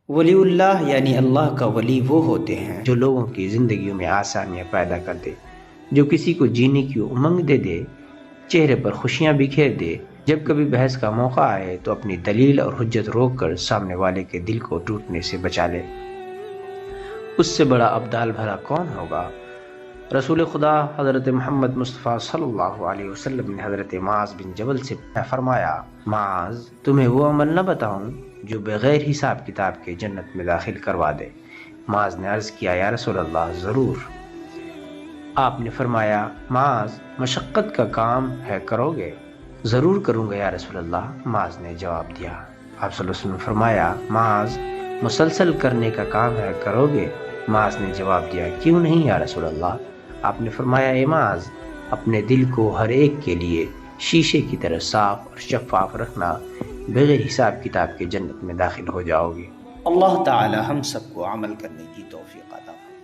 ولی اللہ یعنی اللہ کا ولی وہ ہوتے ہیں جو لوگوں کی زندگیوں میں آسانیاں پیدا کر دے، جو کسی کو جینے کی امنگ دے دے، چہرے پر خوشیاں بکھیر دے۔ جب کبھی بحث کا موقع آئے تو اپنی دلیل اور حجت روک کر سامنے والے کے دل کو ٹوٹنے سے بچا لے۔ اس سے بڑا ابدال بھلا کون ہوگا؟ رسول خدا حضرت محمد مصطفیٰ صلی اللہ علیہ وسلم نے حضرت معاذ بن جبل سے فرمایا، معاذ تمہیں وہ عمل نہ بتاؤں جو بغیر حساب کتاب کے جنت میں داخل کروا دے؟ معاذ نے عرض کیا، یا رسول اللہ ضرور۔ آپ نے فرمایا، معاذ مشقت کا کام ہے کرو گے؟ ضرور کروں گا یا رسول اللہ، معاذ نے جواب دیا۔ آپ صلی اللہ علیہ وسلم نے فرمایا، معاذ مسلسل کرنے کا کام ہے کرو گے؟ معاذ نے جواب دیا، کیوں نہیں یا رسول اللہ۔ آپ نے فرمایا، اے معاذ اپنے دل کو ہر ایک کے لیے شیشے کی طرح صاف اور شفاف رکھنا، بغیر حساب کتاب کے جنت میں داخل ہو جاؤ گے۔ اللہ تعالی ہم سب کو عمل کرنے کی توفیق عطا فرمائے۔